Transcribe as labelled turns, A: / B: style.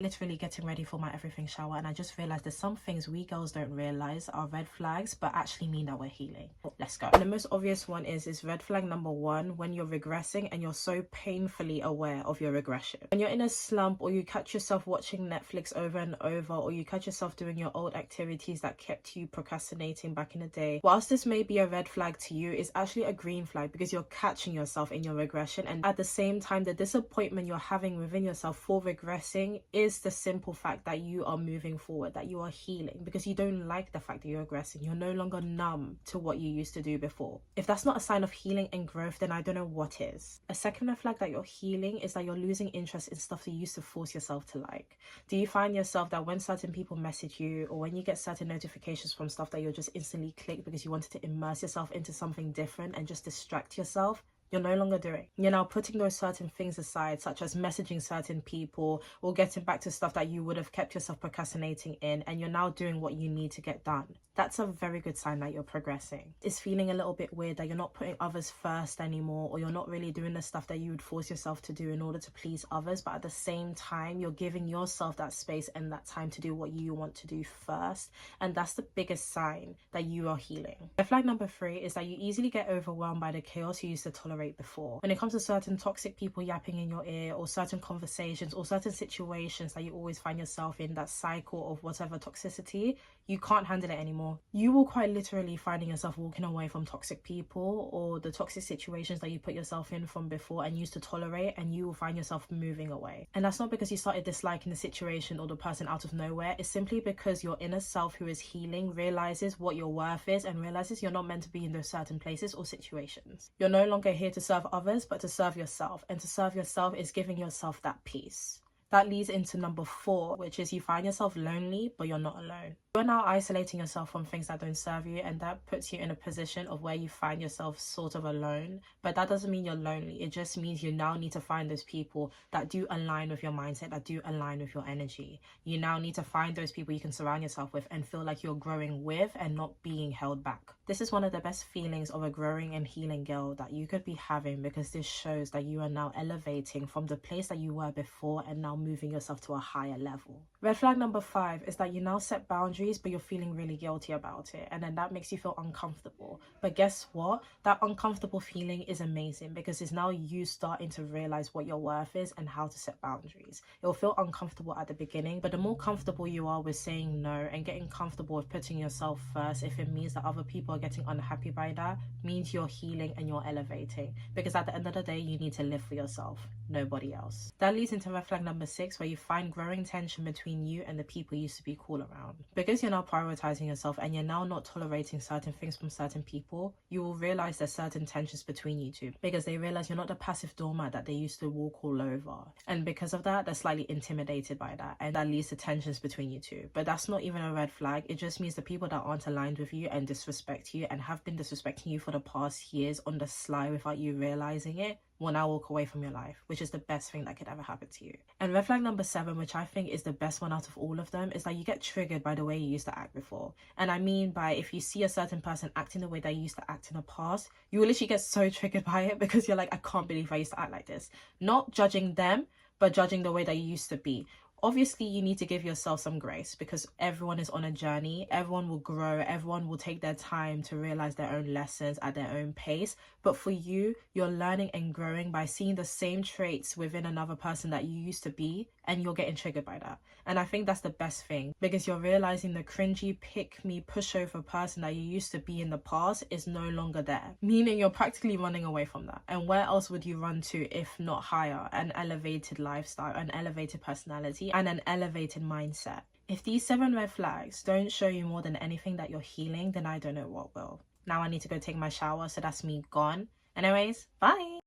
A: literally getting ready for my everything shower, and I just realized there's some things we girls don't realize are red flags but actually mean that we're healing. Let's go. And the most obvious one is red flag number 1, when you're regressing and you're so painfully aware of your regression. When you're in a slump, or you catch yourself watching Netflix over and over, or you catch yourself doing your old activities that kept you procrastinating back in the day, whilst this may be a red flag to you, it's actually a green flag because you're catching yourself in your regression. And at the same time, the disappointment you're having within yourself for regressing is the simple fact that you are moving forward, that you are healing, because you don't like the fact that you're regressing. You're no longer numb to what you used to do before. If that's not a sign of healing and growth, then I don't know what is. A second red flag that you're healing is that you're losing interest in stuff that you used to force yourself to like. Do you find yourself that when certain people message you, or when you get certain notifications from stuff, that you'll just instantly click because you wanted to immerse yourself into something different and just distract yourself? You're no longer doing. You're now putting those certain things aside, such as messaging certain people or getting back to stuff that you would have kept yourself procrastinating in, and you're now doing what you need to get done. That's a very good sign that you're progressing. It's feeling a little bit weird that you're not putting others first anymore, or you're not really doing the stuff that you would force yourself to do in order to please others, but at the same time, you're giving yourself that space and that time to do what you want to do first. And that's the biggest sign that you are healing. Red flag number 3 is that you easily get overwhelmed by the chaos you used to tolerate before. When it comes to certain toxic people yapping in your ear, or certain conversations, or certain situations that you always find yourself in, that cycle of whatever toxicity, you can't handle it anymore. You will quite literally finding yourself walking away from toxic people or the toxic situations that you put yourself in from before and used to tolerate, and you will find yourself moving away. And that's not because you started disliking the situation or the person out of nowhere. It's simply because your inner self, who is healing, realizes what your worth is and realizes you're not meant to be in those certain places or situations. You're no longer here to serve others, but to serve yourself. And to serve yourself is giving yourself that peace. That leads into number 4, which is you find yourself lonely, but you're not alone. You're now isolating yourself from things that don't serve you, and that puts you in a position of where you find yourself sort of alone. But that doesn't mean you're lonely. It just means you now need to find those people that do align with your mindset, that do align with your energy. You now need to find those people you can surround yourself with and feel like you're growing with and not being held back. This is one of the best feelings of a growing and healing girl that you could be having, because this shows that you are now elevating from the place that you were before and now moving yourself to a higher level. Red flag number 5 is that you now set boundaries, but you're feeling really guilty about it, and then that makes you feel uncomfortable. But guess what? That uncomfortable feeling is amazing, because it's now you starting to realize what your worth is and how to set boundaries. It'll feel uncomfortable at the beginning, but the more comfortable you are with saying no and getting comfortable with putting yourself first, if it means that other people are getting unhappy by that, means you're healing and you're elevating. Because at the end of the day, you need to live for yourself, nobody else. That leads into red flag number 6, where you find growing tension between you and the people you used to be cool around. Because you're now prioritizing yourself and you're now not tolerating certain things from certain people, you will realize there's certain tensions between you two, because they realize you're not the passive doormat that they used to walk all over. And because of that, they're slightly intimidated by that, and that leads to tensions between you two. But that's not even a red flag. It just means the people that aren't aligned with you and disrespect you and have been disrespecting you for the past years on the sly without you realizing it will now walk away from your life, which is the best thing that could ever happen to you. And red flag number 7, which I think is the best one out of all of them, is that you get triggered by the way you used to act before. And I mean by, if you see a certain person acting the way they used to act in the past, you will literally get so triggered by it, because you're like, I can't believe I used to act like this. Not judging them, but judging the way that you used to be. Obviously, you need to give yourself some grace, because everyone is on a journey. Everyone will grow. Everyone will take their time to realize their own lessons at their own pace. But for you, you're learning and growing by seeing the same traits within another person that you used to be, and you're getting triggered by that. And I think that's the best thing, because you're realizing the cringy, pick-me, pushover person that you used to be in the past is no longer there. Meaning you're practically running away from that. And where else would you run to if not higher? An elevated lifestyle, an elevated personality, and an elevated mindset. If these 7 red flags don't show you more than anything that you're healing, then I don't know what will. Now I need to go take my shower, so that's me gone. Anyways, bye!